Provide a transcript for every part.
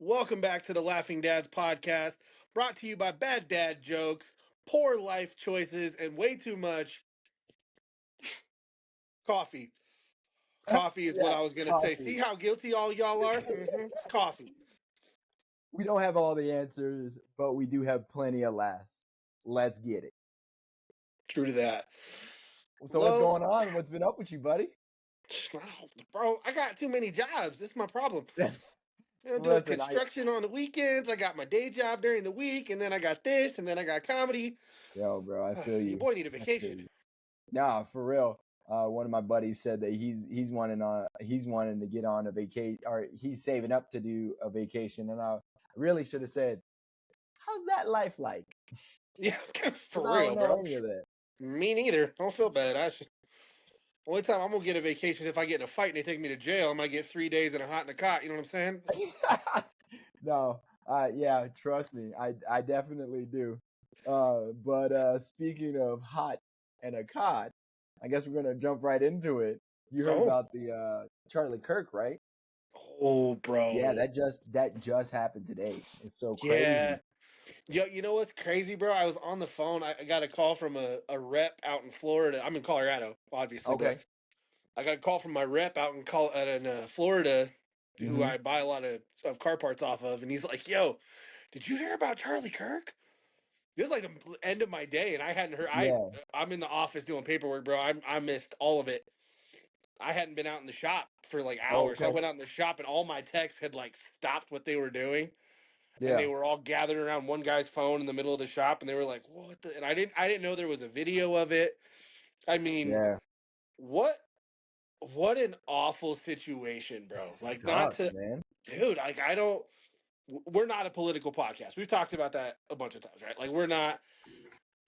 Welcome back to the Laughing Dads podcast, brought to you by bad dad jokes, poor life choices, and way too much coffee. Coffee is what Yeah, I was going to say. coffee. See how guilty all y'all are? It's coffee. We don't have all the answers, but we do have plenty of laughs. Let's get it. True to that. So what's Low, going on? What's been up with you, buddy? bro, I got too many jobs. That's my problem. I'm doing Listen, construction on the weekends. I got my day job during the week, and then I got this, and then I got comedy. bro, I feel Your you. boy need a I feel vacation. you. Nah, for real. One of my buddies said that he's wanting to get on a vacation, or he's saving up to do a vacation, and I really should have said, "How's that life like?" Yeah, Because for I don't real, know bro. any of that. Me neither. Don't feel bad. Only time I'm gonna get a vacation is if I get in a fight and they take me to jail. I might get 3 days in a hot in a cot. You know what I'm saying? No, yeah, trust me, I definitely do. But speaking of hot and a cot, I guess we're gonna jump right into it. You heard Oh, about the Charlie Kirk, right? oh, Yeah, bro. that just happened today. It's so Yeah. crazy. Yo, you know what's crazy, bro? I was on the phone. I got a call from a rep out in Florida. I'm in Colorado, obviously, but Okay. I got a call from my rep out in Florida, who Mm-hmm. I buy a lot of car parts off of, and he's like, "Yo, did you hear about Charlie Kirk?" This is like the end of my day, and I hadn't heard. Yeah. I'm in the office doing paperwork, bro. I missed all of it. I hadn't been out in the shop for like hours. I Okay. went out in the shop, and all my techs had like stopped what they were doing, and they Yeah. were all gathered around one guy's phone in the middle of the shop, and they were like, "What?" And I didn't know there was a video of it. I mean, Yeah. what what an awful situation, It bro. Like, not sucks, to, man. dude. Like, I don't. We're not a political podcast. We've talked about that a bunch of times, right? Like, we're not.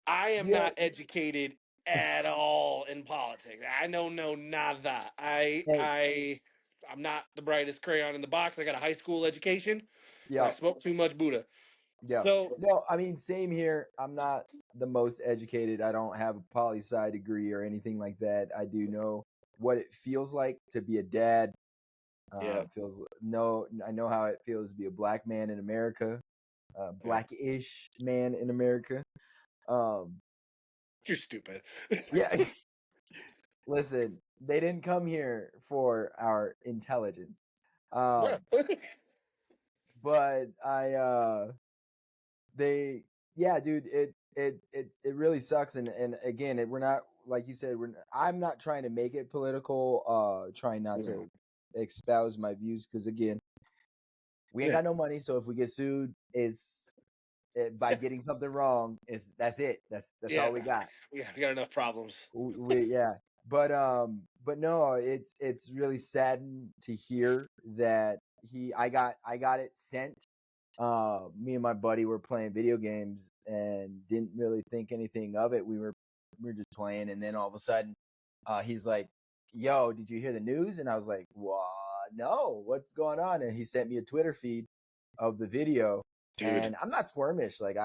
I am Yeah. not educated at all in politics. I don't know nada. Hey. I'm not the brightest crayon in the box. I got a high school education, and I Yeah. smoke too much Buddha. Yeah. So No, I mean, same here. I'm not the most educated. I don't have a poli sci degree or anything like that. I do know what it feels like to be a dad. yeah, I know how it feels to be a black man in America, yeah, black-ish man in America. Um, you're stupid. yeah, listen, they didn't come here for our intelligence. Yeah. Um, but they yeah, dude, it really sucks, and again, we're not, like you said, I'm not trying to make it political, trying not Yeah. to espouse my views, because again, we ain't Yeah. got no money, so if we get sued, by getting something wrong, is that's it, that's Yeah. all we got. Yeah. We got enough problems. Yeah, but no, it's really saddened to hear that I got it sent. Me and my buddy were playing video games and didn't really think anything of it. We were just playing, and then all of a sudden, he's like, "Yo, did you hear the news?" And I was like, "What? No, what's going on?" And he sent me a Twitter feed of the video, Dude. and I'm not squirmish. Like,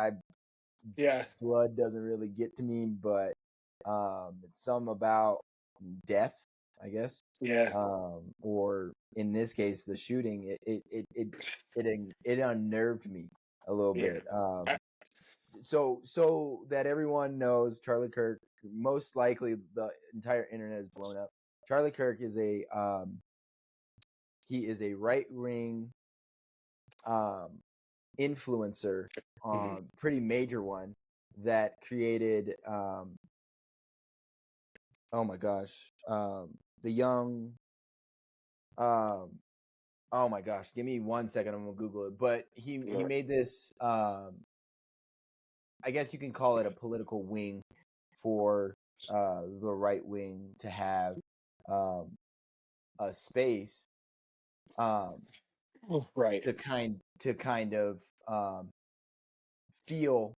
Yeah. blood doesn't really get to me, but it's some about death, I guess, Yeah. or in this case, the shooting. It unnerved me a little Yeah. bit. I, So that everyone knows, Charlie Kirk. Most likely, the entire internet is blown up. Charlie Kirk is a right wing um, influencer, mhm. pretty major one, that created oh my gosh, the young um oh my gosh, give me 1 second, I'm gonna Google it. But he Yeah. made this, I guess you can call it a political wing for the right wing to have um a space um Right. to kind of feel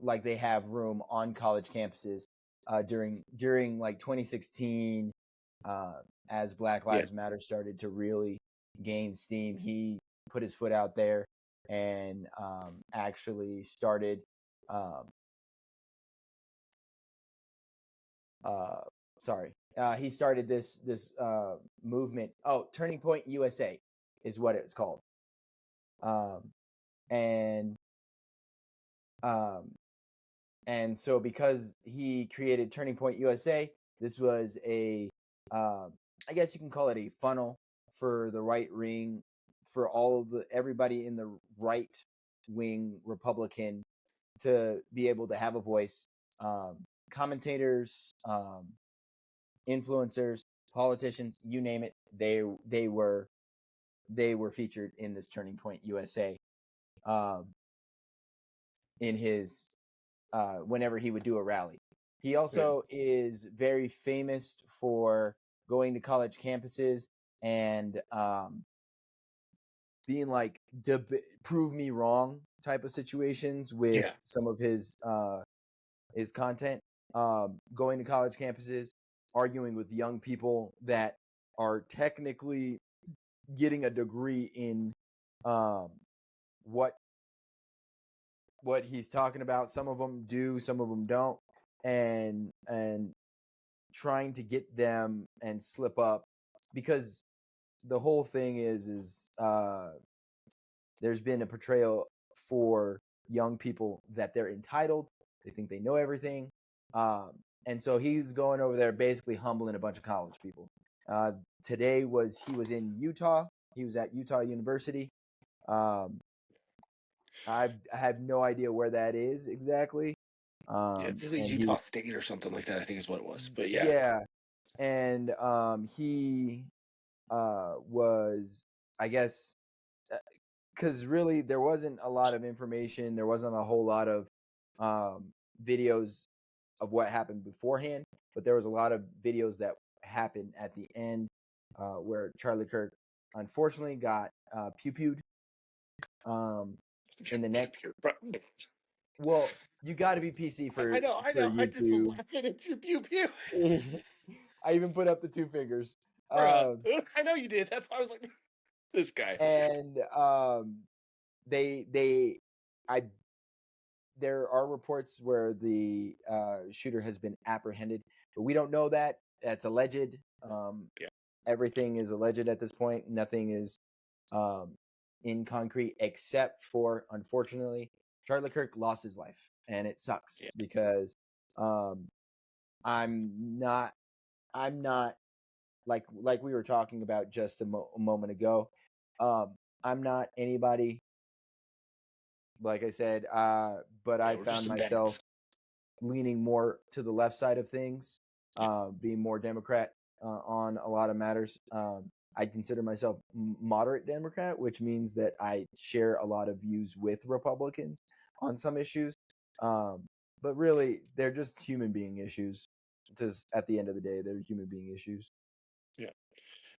like they have room on college campuses during like 2016, uh, as Black Yeah. Lives Matter started to really gain steam. He put his foot out there and actually started um, uh, sorry, he started this movement. Oh, Turning Point USA is what it's called. Um, and um, and so because he created Turning Point USA, this was a I guess you can call it a funnel for the right wing, for all of the everybody in the right wing Republican to be able to have a voice. Commentators, influencers, politicians, you name it, they were featured in this Turning Point USA, um, in his whenever he would do a rally. He also is very famous for going to college campuses and being like prove me wrong type of situations with Yeah. some of his content. Going to college campuses, arguing with young people that are technically getting a degree in what he's talking about. Some of them do, some of them don't, and trying to get them and slip up, because the whole thing is there's been a portrayal for young people that they're entitled, they think they know everything, and so he's going over there basically humbling a bunch of college people. Today he was in Utah. He was at Utah University. um, I have no idea where that is exactly. Yeah, this is And Utah State or something like that, I think is what it was. But yeah. yeah, and he was, I guess, because really there wasn't a lot of information. There wasn't a whole lot of videos of what happened beforehand, but there was a lot of videos that happened at the end, where Charlie Kirk unfortunately got pew-pewed in the neck. Well, you got to be PC I know, I for know. I just was YouTube. laughing at your pew pew. I even put up the two fingers. Bruh. I know you did. That's why I was like, this guy. And they I there are reports where the shooter has been apprehended, but we don't know that. That's alleged. Yeah. Everything is alleged at this point. Nothing is um, in concrete, except for, unfortunately, Charlie Kirk lost his life, and it sucks Yeah. because um, I'm not like we were talking about just a moment ago. I'm not anybody, like I said, but Yeah, I we're just found some myself dads. leaning more to the left side of things, Yeah. being more Democrat on a lot of matters. I consider myself moderate Democrat, which means that I share a lot of views with Republicans on some issues. Um, but really, they're just human being issues. Just at the end of the day, they're human being issues. Yeah.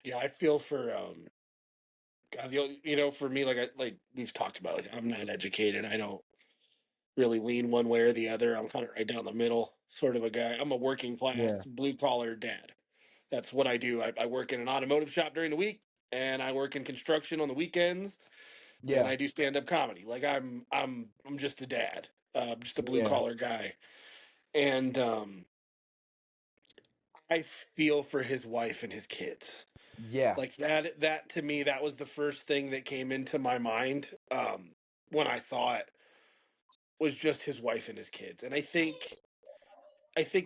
Yeah, I feel for God, you know, for me, like we've talked about, like I'm not educated. I don't really lean one way or the other. I'm kind of right down the middle sort of a guy. I'm a working class, Yeah, blue collar dad. That's what I do. I work in an automotive shop during the week, and I work in construction on the weekends, and yeah, I do stand up comedy. Like I'm just a dad, just a blue yeah, collar guy, and I feel for his wife and his kids. yeah, Like that to me, that was the first thing that came into my mind when I saw it, was just his wife and his kids. And I think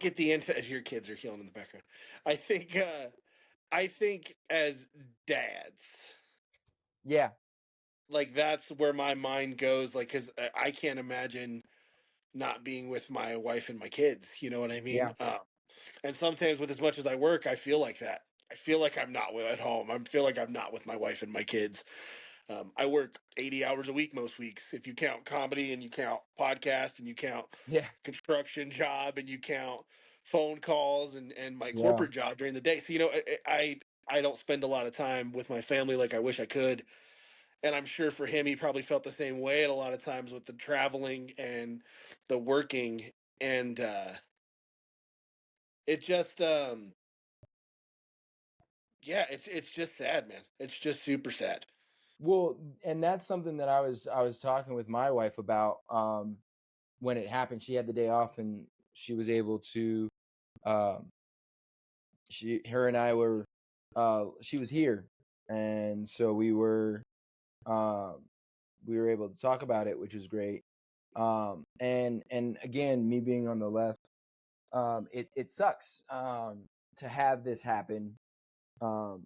at the end, as your kids are healing in the background, I think I think as dads, yeah, like that's where my mind goes. Like, because I can't imagine not being with my wife and my kids. You know what I mean? yeah, And sometimes, with as much as I work, I feel like that. I feel like I'm not at home. I feel like I'm not with my wife and my kids. I work 80 hours a week most weeks. If you count comedy and you count podcast and you count yeah, construction job and you count phone calls and my yeah, corporate job during the day. So, you know, I don't spend a lot of time with my family like I wish I could. And I'm sure for him, he probably felt the same way at a lot of times with the traveling and the working. And it just, yeah, it's just sad, man. It's just super sad. Well, and that's something that I was talking with my wife about when it happened. She had the day off and she was able to um she her and I were she was here, and so we were um we were able to talk about it, which was great. And again, me being on the left, it sucks to have this happen. um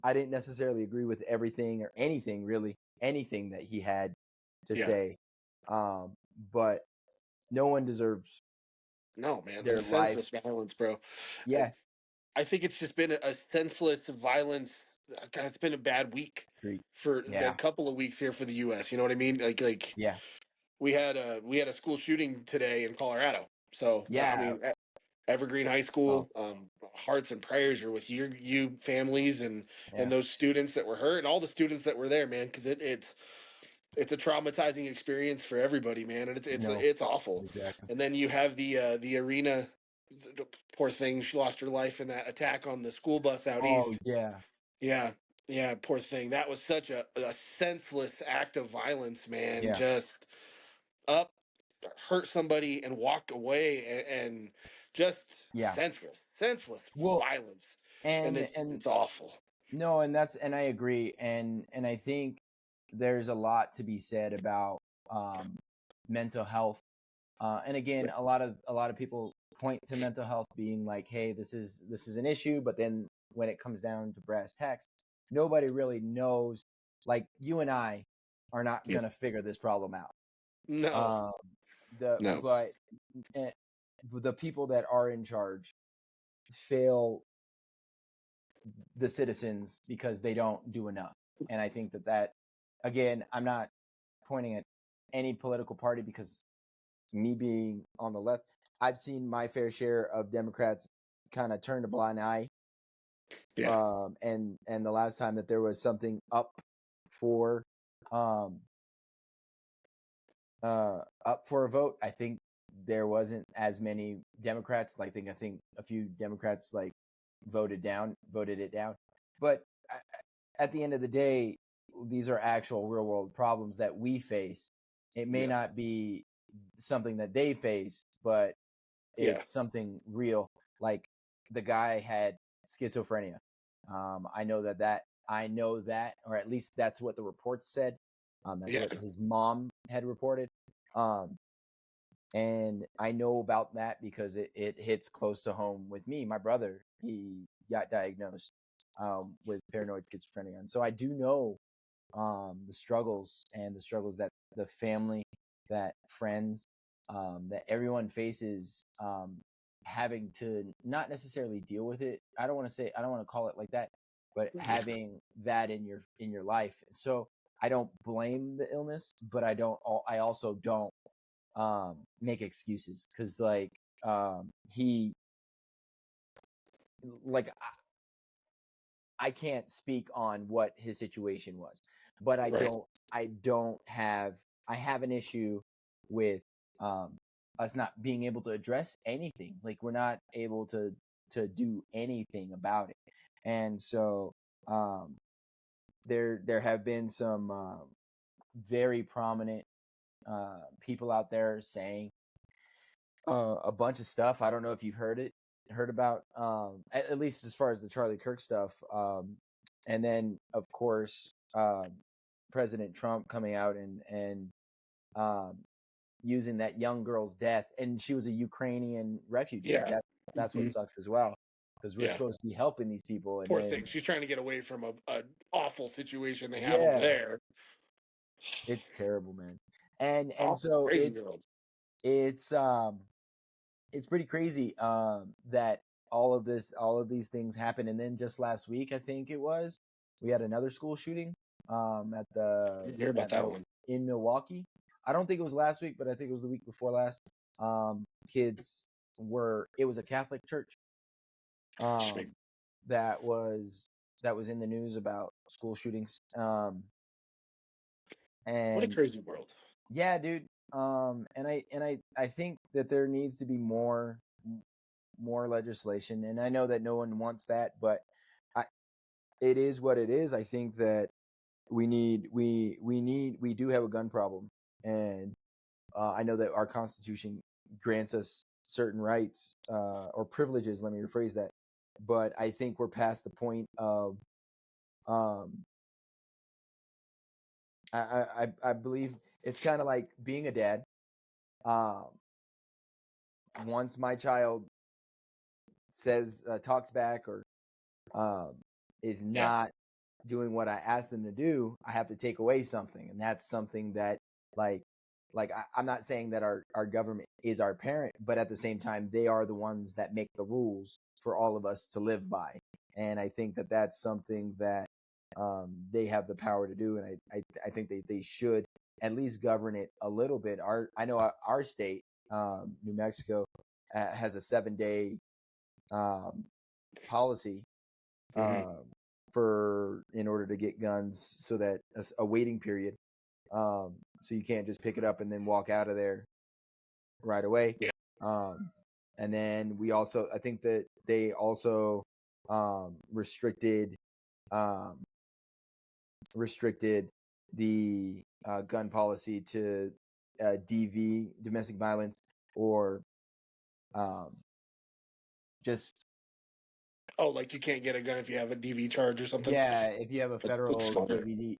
I didn't necessarily agree with everything or anything, really anything that he had to Yeah. say, um but no one deserves No, man, their the life. senseless violence, bro. I, Yeah. I think it's just been a senseless violence. God, it's been a bad week Street. for a Yeah. couple of weeks here for the U.S. You know what I mean? Like Yeah. we had a school shooting today in Colorado. So I Yeah. mean, Evergreen High Oh, School. Hearts and prayers are with you families and yeah. those students that were hurt and all the students that were there, man. Because it's a traumatizing experience for everybody, man, and No, it's awful. exactly. And then you have the arena. Poor thing, she lost her life in that attack on the school bus out Oh, east. yeah. Yeah, yeah, poor thing. That was such a senseless act of violence, man. Yeah. Just up, hurt somebody, and walk away, and just Yeah. senseless Well, violence, and and it's awful. no, and I agree, and I think there's a lot to be said about um mental health. And again, a lot of people point to mental health being like, hey, this is an issue, but then when it comes down to brass tacks, nobody really knows. Like, you and I are not Yeah. gonna figure this problem out. No, um the no, but eh, the people that are in charge fail the citizens because they don't do enough. And I think that again, I'm not pointing at any political party, because me being on the left, I've seen my fair share of Democrats kind of turn a blind eye. yeah, And the last time that there was something for um up for a vote, I think there wasn't as many Democrats. Like, I think a few Democrats like voted it down. But at the end of the day, these are actual real world problems that we face. It may yeah, not be something that they face, but yeah, it's something real. Like, the guy had schizophrenia. I know that, or at least that's what the reports said. That's yeah, what his mom had reported. Um, and I know about that because it hits close to home with me. My brother, he got diagnosed with paranoid schizophrenia, and so I do know the struggles, and the struggles that the family, that friends, that everyone faces, having to not necessarily deal with it. I don't want to call it like that, but yeah. having that in your life. So I don't blame the illness, but I also don't make excuses, because he like I can't speak on what his situation was, but Right. I don't have I have an issue with um us not being able to address anything. Like, we're not able to do anything about it. And so um there have been some very prominent people out there saying a bunch of stuff. I don't know if you've heard about, at least as far as the Charlie Kirk stuff. And then, of course, President Trump coming out and um, using that young girl's death, and she was a Ukrainian refugee. Yeah. That's what Hmm. sucks as well, because we're Yeah. supposed to be helping these people, and Poor thing. then She's trying to get away from a awful situation they have over yeah, there. it's terrible, man. And Awful, so crazy world. it's it's pretty crazy that all of these things happen. And then just last week, I think it was, we had another school shooting at I didn't hear about that one. in Milwaukee. I don't think it was last week, but I think it was the week before last. Kids were It was a Catholic church um that was in the news about school shootings. What a And crazy world. yeah, dude. And I think that there needs to be more legislation, and I know that no one wants that, but I, it is what it is. I think that we do have a gun problem, and I know that our Constitution grants us certain rights or privileges. Let me rephrase that. But I think we're past the point of um, I believe it's kind of like being a dad. Um, once my child says talks back or um, is Yeah. not doing what I asked them to do, I have to take away something, and that's something that like I'm not saying that our government is our parent, but at the same time they are the ones that make the rules for all of us to live by, and I think that that's something that they have the power to do, and I think they should at least govern it a little bit. I know our state, New Mexico, has a 7-day um, policy Hmm. um, for in order to get guns, so that a waiting period, so you can't just pick it up and then walk out of there right away. Yeah. Um, and then we also, I think that they also restricted um, restricted the gun policy to DV, domestic violence, or um, just Oh, like you can't get a gun if you have a DV charge or something. yeah, if you have a That's federal smarter. DV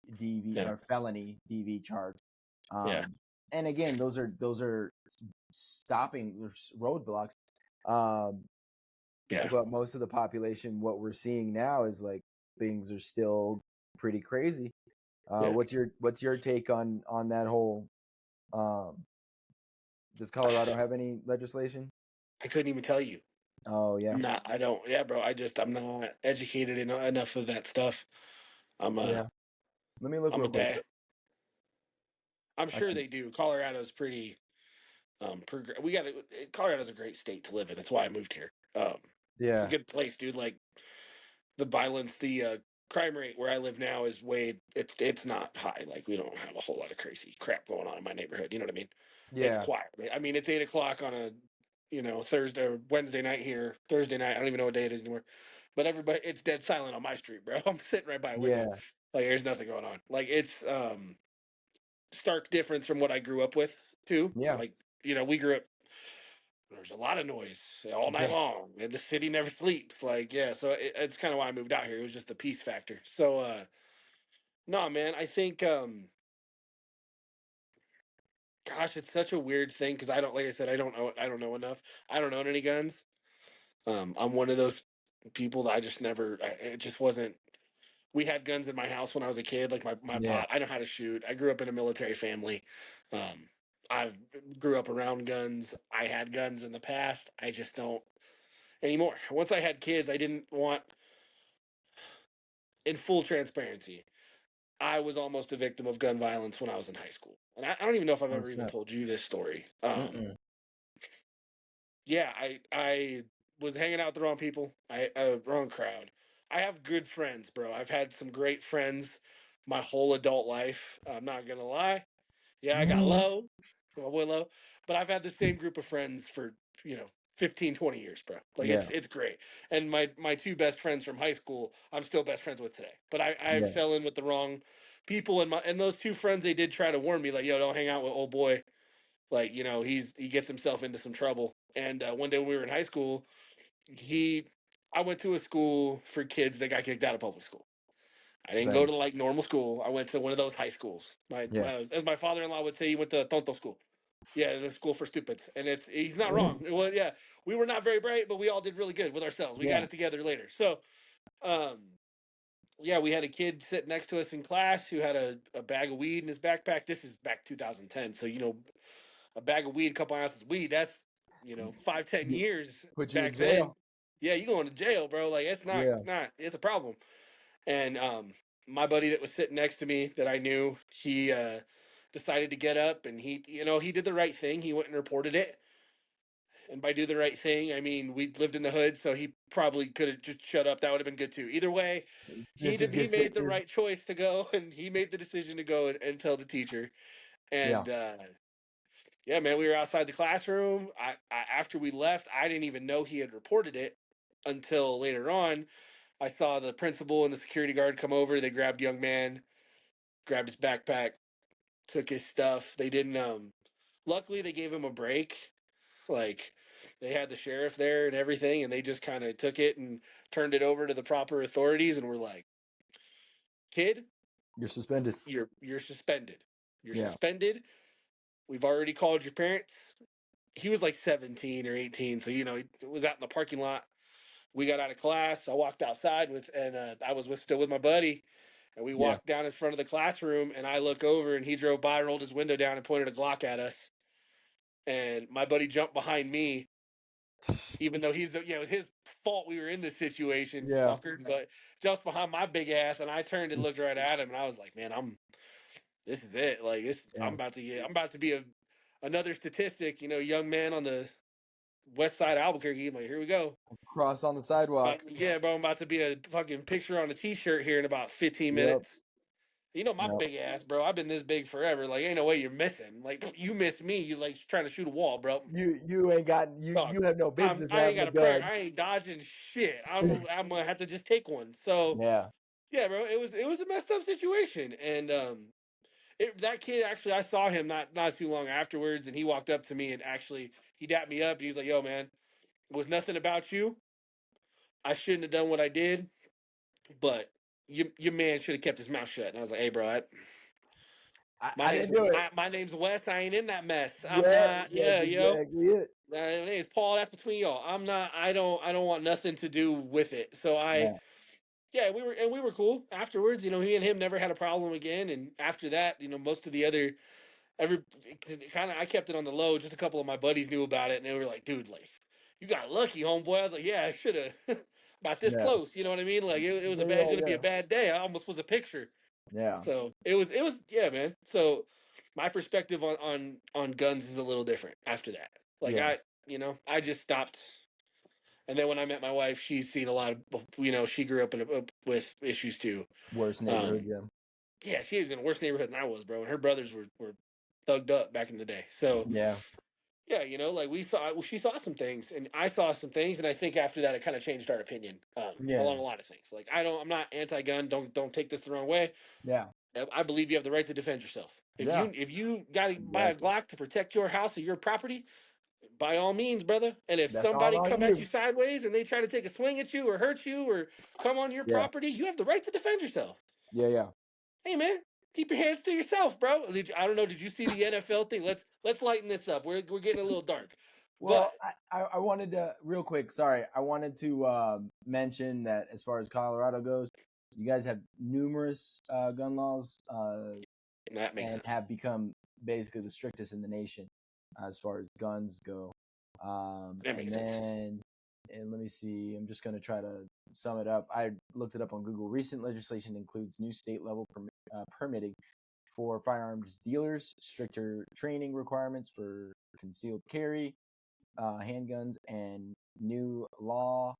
Yeah. or felony DV charge. Yeah. And again, those are stopping roadblocks. Um, Yeah. but most of the population, what we're seeing now is like things are still pretty crazy. Yeah. What's your take on that whole? Um, does Colorado have any legislation? I couldn't even tell you. Oh yeah, I'm not. I don't. Yeah, bro. I'm not educated enough of that stuff. I'm a. yeah. Let me look I'm a real quick. dad. I'm I sure can, they do. Colorado's pretty. We got. Colorado's a great state to live in. That's why I moved here. It's a yeah, good place, dude. Like the violence, the crime rate where I live now is way. It's not high. Like we don't have a whole lot of crazy crap going on in my neighborhood. You know what I mean? It's yeah, quiet. I mean, it's 8 o'clock on a Thursday or Wednesday night here. Thursday night. I don't even know what day it is anymore. But everybody, it's dead silent on my street, bro. I'm sitting right by a window. yeah, Like there's nothing going on. Like it's stark difference from what I grew up with too. yeah, Like we grew up. There's a lot of noise all night yeah. long, and the city never sleeps. Like yeah, so it's kind of why I moved out here. It was just the peace factor. So no, man, I think gosh, it's such a weird thing because I don't like I said I don't know enough. I don't own any guns. I'm one of those people that I just never. It just wasn't. We had guns in my house when I was a kid. Like my Yeah. pop, I know how to shoot. I grew up in a military family. Um, I grew up around guns. I had guns in the past. I just don't anymore. Once I had kids, I didn't want. In full transparency, I was almost a victim of gun violence when I was in high school, and I don't even know if I've Oh ever even snap. told you this story. Mm-mm. Yeah, I was hanging out with the wrong people. Wrong crowd. I have good friends, bro. I've had some great friends my whole adult life. I'm not gonna lie. Yeah, I got low, my boy low, but I've had the same group of friends for 15, 20 years, bro. Like Yeah, it's great. And my two best friends from high school, I'm still best friends with today. But I yeah, fell in with the wrong people, and those two friends, they did try to warn me, like, yo, don't hang out with old boy. Like he gets himself into some trouble. And one day when we were in high school, he I went to a school for kids that got kicked out of public school. I didn't go same. to like normal school. I went to one of those high schools. Yeah. As my father-in-law would say, he went to tonto school. Yeah, the school for stupids, and he's not wrong. It was yeah, we were not very bright, but we all did really good with ourselves. We got Yeah. it together later. So, um, yeah, we had a kid sit next to us in class who had a bag of weed in his backpack. This is back 2010, so a bag of weed, a couple ounces of weed. That's 5, 10 Get, years put you in back then. jail. Yeah, you going to jail, bro. Like Yeah. it's a problem. And my buddy that was sitting next to me that I knew, he decided to get up and he did the right thing. He went and reported it. And by do the right thing, I mean we lived in the hood, so he probably could have just shut up. That would have been good too. Either way, Just he get made the stitches. right choice to go, and he made the decision to go and tell the teacher. Yeah. And yeah, man, we were outside the classroom. After we left, I didn't even know he had reported it until later on. I saw the principal and the security guard come over. They grabbed young man, grabbed his backpack, took his stuff. They didn't. Luckily, they gave him a break. Like they had the sheriff there and everything, and they just kind of took it and turned it over to the proper authorities, and were like, "Kid, You're suspended. You're suspended. You're Yeah. suspended. We've already called your parents. He was like 17 or 18, so he was out in the parking lot. We got out of class. I walked outside I was still with my buddy, and we Yeah. walked down in front of the classroom. And I look over, and he drove by, rolled his window down, and pointed a Glock at us. And my buddy jumped behind me, even though it was his fault we were in this situation, Yeah. fucker. But jumps behind my big ass, and I turned and looked right at him, and I was like, man, this is it. Like Yeah. I'm about to be another statistic. Young man on the west side of Albuquerque. I'm like, here we go. Cross on the sidewalk. Yeah, bro, I'm about to be a fucking picture on a t-shirt here in about 15 Yep. minutes. My Yep. big ass, bro. I've been this big forever. Like, ain't no way you're missing. Like, you miss me. You like trying to shoot a wall, bro. You ain't got Dog, you have no business I ain't having a got a prayer. gun. I ain't dodging shit. I'm gonna have to just take one. So Yeah. yeah, bro. It was a messed up situation, and that kid actually, I saw him not too long afterwards, and he walked up to me and actually he dapped me up. And he was like, "Yo, man, it was nothing about you. I shouldn't have done what I did, but your man should have kept his mouth shut." And I was like, "Hey, bro, I didn't do it. my name's Wes. I ain't in that mess. I'm Yeah, not. that's Yeah, yo. exactly it. My name's Paul. That's between y'all. I'm not. I don't want nothing to do with it." So Yeah. yeah, we were cool afterwards. He and him never had a problem again. And after that, most of the other every kind of I kept it on the low. Just a couple of my buddies knew about it, and they were like, "Dude, like, you got lucky, homeboy." I was like, "Yeah, I should have." About this Yeah. close, you know what I mean? Like it was Yeah. going to be Yeah. a bad day. I almost was a picture. Yeah. So it was yeah, man. So my perspective on guns is a little different after that. Like Yeah. I just stopped. And then when I met my wife, she's seen a lot of she grew up with issues too. Worst Um, neighborhood, yeah. yeah, she is in a worse neighborhood than I was, bro. And her brothers were thugged up back in the day. So Yeah. yeah, like she saw some things, and I saw some things, and I think after that, it kind of changed our opinion Yeah. along a lot of things. Like I'm not anti-gun. Don't take this the wrong way. Yeah. I believe you have the right to defend yourself. Yeah. If you got to buy a Exactly. Glock to protect your house or your property, by all means, brother. And if That's all somebody on come at you you. sideways and they try to take a swing at you or hurt you or come on your Yeah. property, you have the right to defend yourself. Yeah. Yeah. Hey, man, keep your hands to yourself, bro. I don't know. Did you see the NFL thing? Let's lighten this up. We're getting a little dark, but Well, I wanted to real quick. Sorry, I wanted to mention that as far as Colorado goes, you guys have numerous gun laws that makes and sense. have become basically the strictest in the nation as far as guns go. That makes sense. And let me see. I'm just going to try to sum it up. I looked it up on Google. Recent legislation includes new state level permitting for firearms dealers, stricter training requirements for concealed carry, handguns, and new law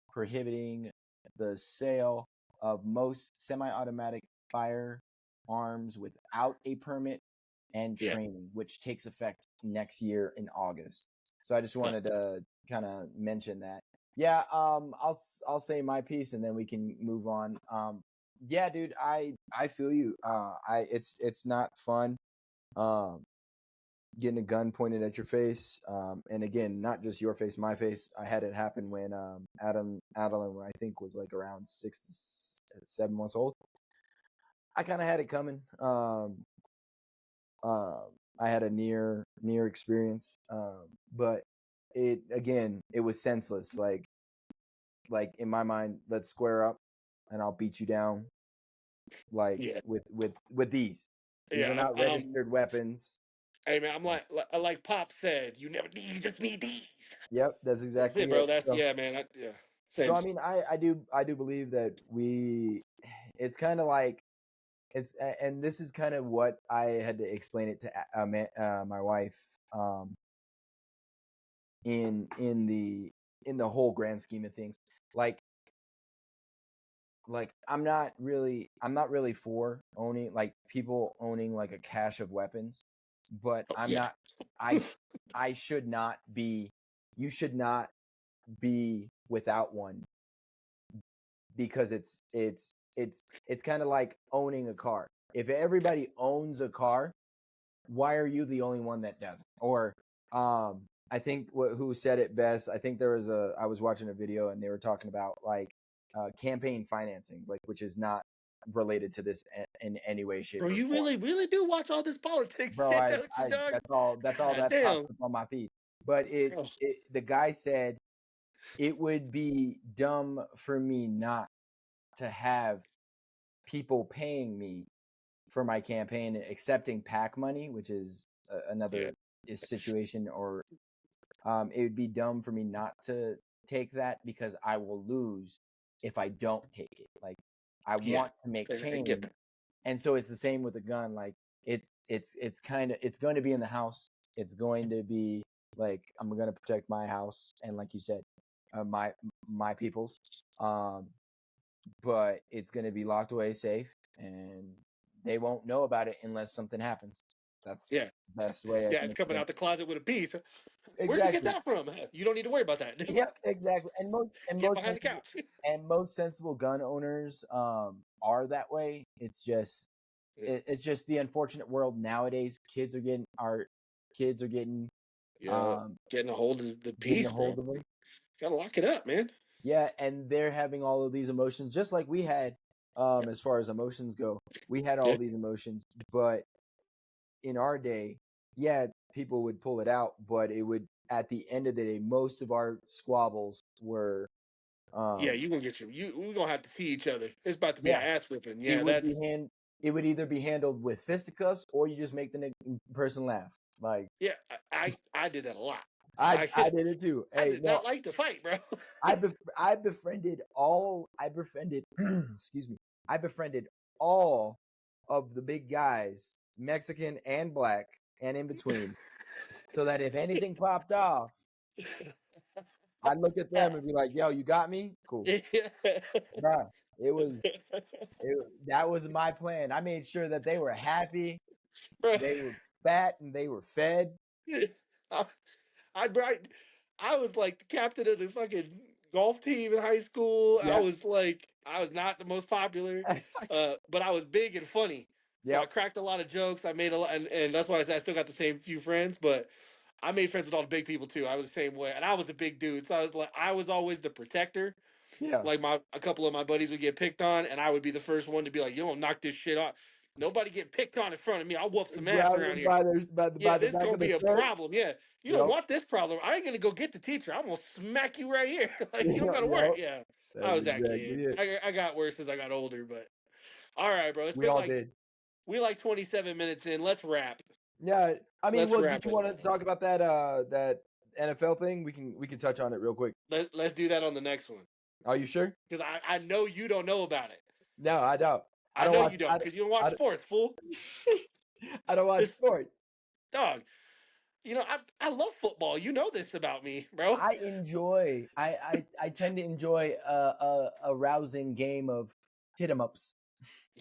prohibiting the sale of most semi-automatic firearms without a permit and Yeah. training, which takes effect next year in August. So I just wanted to kind of mention that. Yeah, I'll say my piece and then we can move on. Yeah, dude, I feel you. It's not fun. Getting a gun pointed at your face, and again, not just your face, my face. I had it happen when Adeline, I think, was like around 6 to 7 months old. I kind of had it coming. I had a near experience, but it was senseless. Like in my mind, let's square up, and I'll beat you down. Like Yeah. with these are Yeah. not registered weapons. Hey man, I'm like Pop said, you just need these. Yep, that's That's exactly it, bro. it. That's So, yeah, man. Yeah. so Same. I mean, I do believe that it's kind of like and this is kind of what I had to explain it to my wife, in the whole grand scheme of things. Like I'm not really for owning, like, people owning like a cache of weapons, but I'm Yeah. not I should not be you should not be without one, because it's kind of like owning a car. If everybody owns a car, why are you the only one that doesn't? Or I think who said it best, I think I was watching a video and they were talking about like campaign financing, like, which is not related to this in any way, shape, Bro, or you form. really do watch all this politics Bro, shit, don't you, dog? that's all God that pops damn. up on my feed. But Bro. the guy said it would be dumb for me not to have people paying me for my campaign, accepting PAC money, which is another situation, or it would be dumb for me not to take that because I will lose if I don't take it. Like, I want to make I get change. that. And so it's the same with a gun. Like, it's kind of, it's going to be in the house. It's going to be like, I'm going to protect my house and, like you said, my people's. But it's going to be locked away safe, and they won't know about it unless something happens. That's Yeah. the best way I can Dad's coming explain. out the closet with a piece. Where'd you get Exactly. that from? You don't need to worry about that. Yep, exactly. Get behind the couch. And most sensible gun owners are that way. It's just it's just the unfortunate world nowadays. Kids are getting Getting a hold of the getting a piece, hold bro. of it. Gotta lock it up, man. Yeah, and they're having all of these emotions just like we had as far as emotions go. We had all Yeah. these emotions, but in our day, yeah, people would pull it out, but it would, at the end of the day, most of our squabbles were Yeah, you gonna get we're gonna have to see each other. It's about to be an yeah, ass whipping. it Yeah, would be that's it would either be handled with fisticuffs or you just make the person laugh. Like, yeah, I did that a lot. I I did it too. I Hey, did no, not like to fight, bro. I befriended excuse me. I befriended all of the big guys, Mexican and black and in between, so that if anything popped off, I'd look at them and be like, "Yo, you got me? Cool." Bruh, it was that was my plan. I made sure that they were happy, Bro, they were fat, and they were fed. I, I, I was like the captain of the fucking golf team in high school. Yeah. I was not the most popular, but I was big and funny. So I Yep. cracked a lot of jokes. I made a lot, and that's why I said I still got the same few friends. But I made friends with all the big people too. I was the same way, and I was a big dude. So I was always the protector. Yeah. Like a couple of my buddies would get picked on, and I would be the first one to be like, "You don't knock this shit off. Nobody get picked on in front of me. I'll whoop some ass Grab around them here. by Yeah, the this back gonna of the be a shirt. problem. Yeah, you don't Yep. want this problem. I ain't gonna go get the teacher. I'm gonna smack you right here. Like you don't Yep. gotta work. Yeah, I That's was that kid. exactly it. I got worse as I got older, but all right, bro. It's We been all like did. we like 27 minutes in. Let's wrap. Yeah. I mean, Let's well, did wrap you it. want to talk about that NFL thing? We can touch on it real quick. Let's do that on the next one Are you sure? because I know you don't know about it. No, I don't. I I don't know watch. you don't because you don't watch sports, fool. I don't watch This sports. dog. I love football. You know this about me, bro. I tend to enjoy a rousing game of hit 'em ups.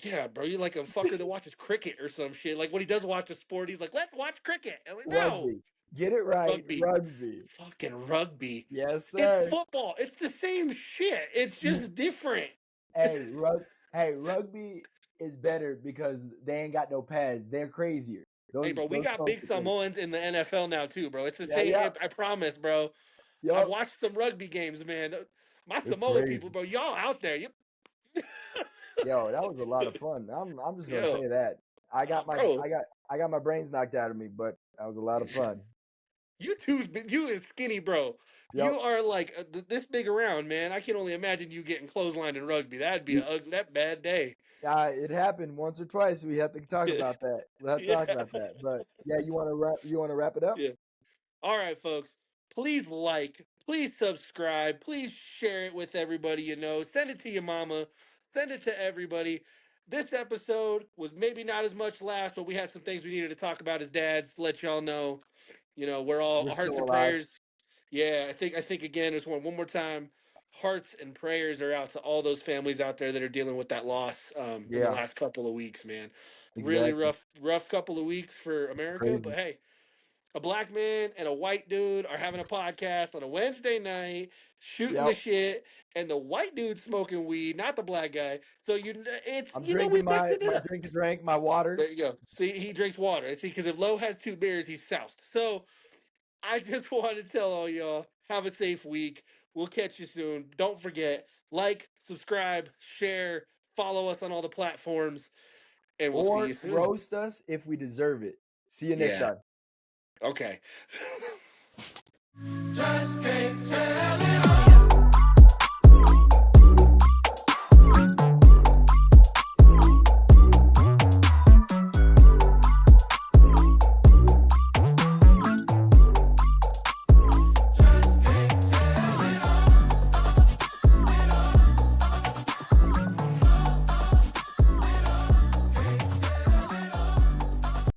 Yeah, bro, you like a fucker that watches cricket or some shit. Like when he does watch a sport, he's like, "Let's watch cricket." I'm like, "No, Rugby. Get it right. rugby, Rugby. fucking rugby. Yes, It's sir. football. It's the same shit. It's just different." Hey, rugby is better because they ain't got no pads. They're crazier. Hey, Those bro, we those got folks big are crazy. Samoans in the NFL now too, bro. It's the Yeah, same. yeah. I promise, bro. I've Yup. watched some rugby games, man. My It's Samoan people, crazy. bro, y'all out there. You, Yo, that was a lot of fun. I'm just gonna yo, say that. bro, I got my brains knocked out of me, but that was a lot of fun. you is skinny, bro. Yep. You are like this big around, man. I can only imagine you getting clotheslined in rugby. That'd be that bad day. It happened once or twice. We have to talk about that. We'll have to Yeah, talk about that. But yeah, you wanna wrap it up? yeah. All right, folks. Please subscribe, please share it with everybody you know. Send it to your mama, send it to everybody. This episode was maybe not as much laughs, but we had some things we needed to talk about as dads. Let y'all know, we're all We're hearts still and alive. prayers. Yeah, I think again, just one more time. Hearts and prayers are out to all those families out there that are dealing with that loss in the Yeah, last couple of weeks, man. Really exactly. rough couple of weeks for America, but Crazy. hey, a black man and a white dude are having a podcast on a Wednesday night, shooting the Yep. shit, and the white dude smoking weed, not the black guy. So it's I'm we drinking mixed it my up. drink to drink, my water. There you go. See, he drinks water. See, because if Lowe has 2 beers, he's soused. So I just wanted to tell all y'all, have a safe week. We'll catch you soon. Don't forget, like, subscribe, share, follow us on all the platforms. And we'll see or you soon. roast us if we deserve it. See you next Yeah. time. Okay. Just can't tell.